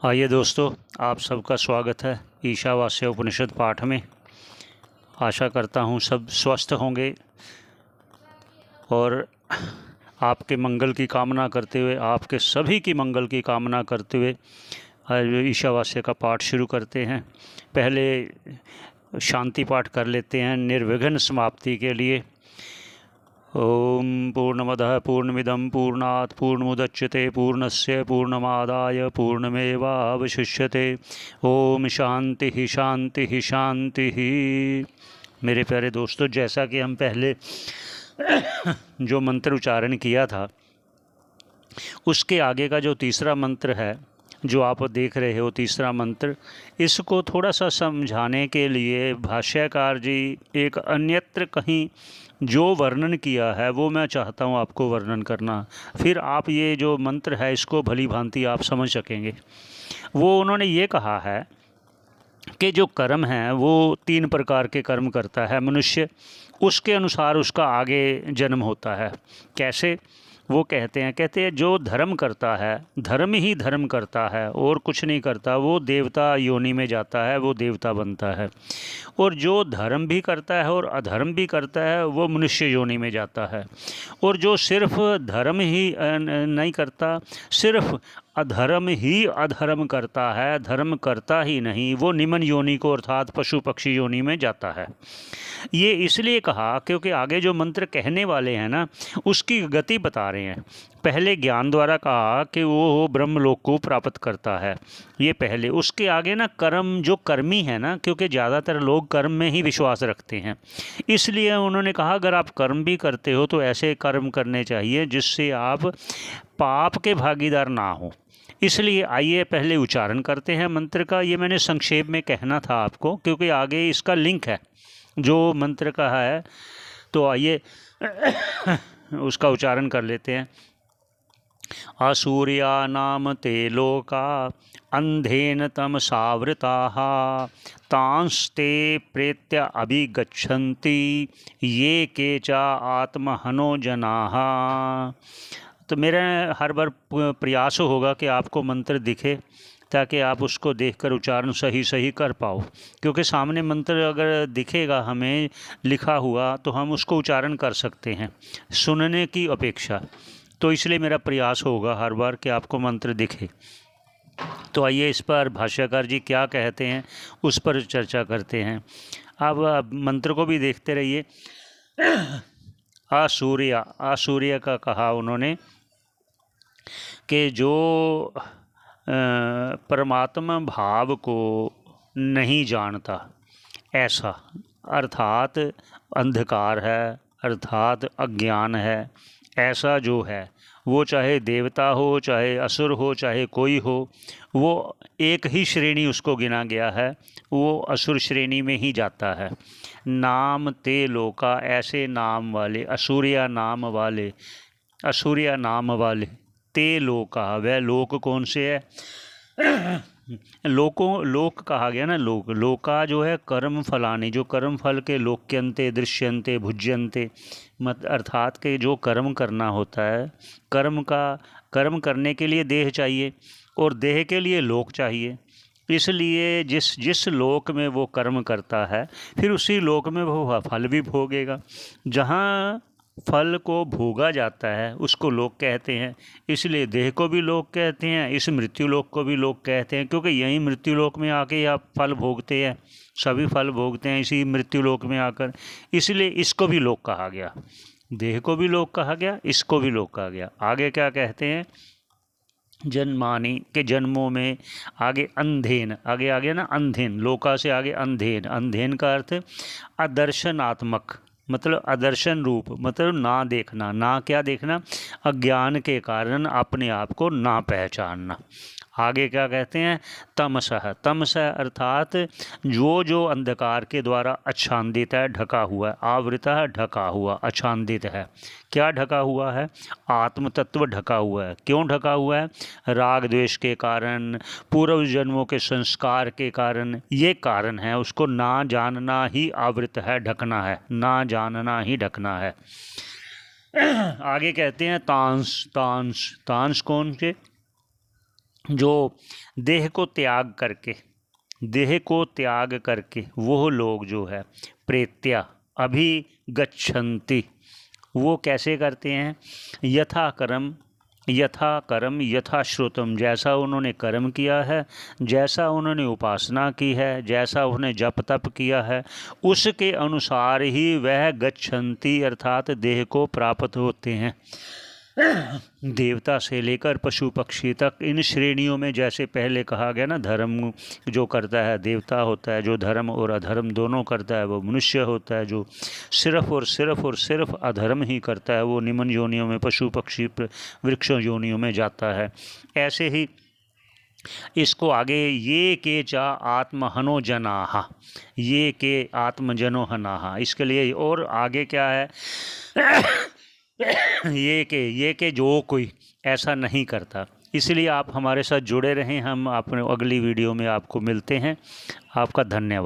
आइए दोस्तों, आप सबका स्वागत है ईशावास्य उपनिषद पाठ में। आशा करता हूँ सब स्वस्थ होंगे और आपके मंगल की कामना करते हुए, आपके सभी की मंगल की कामना करते हुए आज ईशावास्य का पाठ शुरू करते हैं। पहले शांति पाठ कर लेते हैं निर्विघ्न समाप्ति के लिए। ओम पूर्णमदः पूर्णमिदं पूर्णात् पूर्णमुदच्यते पूर्णस्य पूर्णमादाय पूर्णमेवावशिष्यते। ओम शांति शांति शांति। मेरे प्यारे दोस्तों, जैसा कि हम पहले जो मंत्र उच्चारण किया था, उसके आगे का जो तीसरा मंत्र है जो आप देख रहे हो, तीसरा मंत्र, इसको थोड़ा सा समझाने के लिए भाष्यकार जी एक अन्यत्र कहीं जो वर्णन किया है वो मैं चाहता हूँ आपको वर्णन करना। फिर आप ये जो मंत्र है इसको भली भांति आप समझ सकेंगे। वो उन्होंने ये कहा है कि जो कर्म है वो 3 प्रकार के कर्म करता है मनुष्य, उसके अनुसार उसका आगे जन्म होता है। कैसे? वो कहते हैं जो धर्म करता है, धर्म ही धर्म करता है और कुछ नहीं करता, वो देवता योनि में जाता है, वो देवता बनता है। और जो धर्म भी करता है और अधर्म भी करता है वो मनुष्य योनि में जाता है। और जो सिर्फ धर्म ही नहीं करता, सिर्फ अधर्म ही अधर्म करता है, धर्म करता ही नहीं, वो निम्न योनि को अर्थात पशु पक्षी योनि में जाता है। ये इसलिए कहा क्योंकि आगे जो मंत्र कहने वाले हैं ना, उसकी गति बता रहे हैं। पहले ज्ञान द्वारा कहा कि वो ब्रह्मलोक को प्राप्त करता है, ये पहले। उसके आगे ना कर्म, जो कर्मी है ना, क्योंकि ज़्यादातर लोग कर्म में ही विश्वास रखते हैं, इसलिए उन्होंने कहा अगर आप कर्म भी करते हो तो ऐसे कर्म करने चाहिए जिससे आप पाप के भागीदार ना हो। इसलिए आइए पहले उच्चारण करते हैं मंत्र का। ये मैंने संक्षेप में कहना था आपको क्योंकि आगे इसका लिंक है जो मंत्र का है। तो आइए उसका उच्चारण कर लेते हैं। असूर्या नाम ते लोका अंधेन तमसावृताः तांस्ते प्रेत्य अभिगच्छन्ति ये केचा आत्महनो जनाः। तो मेरा हर बार प्रयास होगा कि आपको मंत्र दिखे ताकि आप उसको देखकर उच्चारण सही कर पाओ, क्योंकि सामने मंत्र अगर दिखेगा हमें लिखा हुआ तो हम उसको उच्चारण कर सकते हैं सुनने की अपेक्षा। तो इसलिए मेरा प्रयास होगा हर बार कि आपको मंत्र दिखे। तो आइए इस पर भाष्यकार जी क्या कहते हैं उस पर चर्चा करते हैं। अब मंत्र को भी देखते रहिए। आसूर्य का कहा उन्होंने कि जो परमात्मा भाव को नहीं जानता, ऐसा, अर्थात अंधकार है, अर्थात अज्ञान है, ऐसा जो है वो चाहे देवता हो, चाहे असुर हो, चाहे कोई हो, वो एक ही श्रेणी उसको गिना गया है, वो असुर श्रेणी में ही जाता है। नाम ते लोका, ऐसे नाम वाले, असूर्या नाम वाले, असूर्या नाम वाले, ते लोका, वह लोक कौन से है? लोक कहा गया ना, लोका जो है कर्म फलानी, जो कर्म फल के लोक्यंते दृश्यंते भुज्यंते, मत अर्थात के जो कर्म करना होता है, कर्म करने के लिए देह चाहिए और देह के लिए लोक चाहिए। इसलिए जिस लोक में वो कर्म करता है फिर उसी लोक में वो फल भी भोगेगा। जहाँ फल को भोगा जाता है उसको लोक कहते हैं, इसलिए देह को भी लोक कहते हैं, इस मृत्यु लोक को भी लोक कहते हैं, क्योंकि यही मृत्यु लोक में आके आप फल भोगते हैं, सभी फल भोगते हैं इसी मृत्यु लोक में आकर, इसलिए इसको भी लोक कहा गया। देह को भी लोक कहा गया, इसको भी लोक कहा गया। आगे क्या कहते हैं? जन्मानी के जन्मों में, आगे अंधेन, आगे ना अंधेन, लोका से आगे अंधेन, अंधेन का अर्थ अदर्शनात्मक, मतलब अदर्शन रूप, मतलब ना देखना। ना क्या देखना? अज्ञान के कारण अपने आप को ना पहचानना। आगे क्या कहते हैं? तमसः, तमसः अर्थात जो अंधकार के द्वारा आच्छादित है, ढका हुआ है, आवृतः ढका हुआ, आच्छादित है। क्या ढका हुआ है? आत्म तत्व ढका हुआ है। क्यों ढका हुआ है? राग द्वेष के कारण, पूर्व जन्मों के संस्कार के कारण, ये कारण है। उसको ना जानना ही आवृत है, ढकना है, ना जानना ही ढकना है। आगे कहते हैं तांस, तांस, तांस कौन से? जो देह को त्याग करके वो लोग जो है प्रेत्या अभिगच्छन्ति, वो कैसे करते हैं? यथा कर्म यथा श्रुतम, जैसा उन्होंने कर्म किया है, जैसा उन्होंने उपासना की है, जैसा उन्होंने जप तप किया है, उसके अनुसार ही वह गच्छन्ति अर्थात देह को प्राप्त होते हैं। देवता से लेकर पशु पक्षी तक इन श्रेणियों में, जैसे पहले कहा गया ना, धर्म जो करता है देवता होता है, जो धर्म और अधर्म दोनों करता है वो मनुष्य होता है, जो सिर्फ अधर्म ही करता है वो निम्न योनियों में, पशु पक्षी वृक्ष योनियों में जाता है। ऐसे ही इसको आगे ये के चा आत्महनो जनाः, ये के आत्मजनो हनाः, इसके लिए और आगे क्या है? ये के जो कोई ऐसा नहीं करता। इसलिए आप हमारे साथ जुड़े रहें, हम अपने अगली वीडियो में आपको मिलते हैं। आपका धन्यवाद।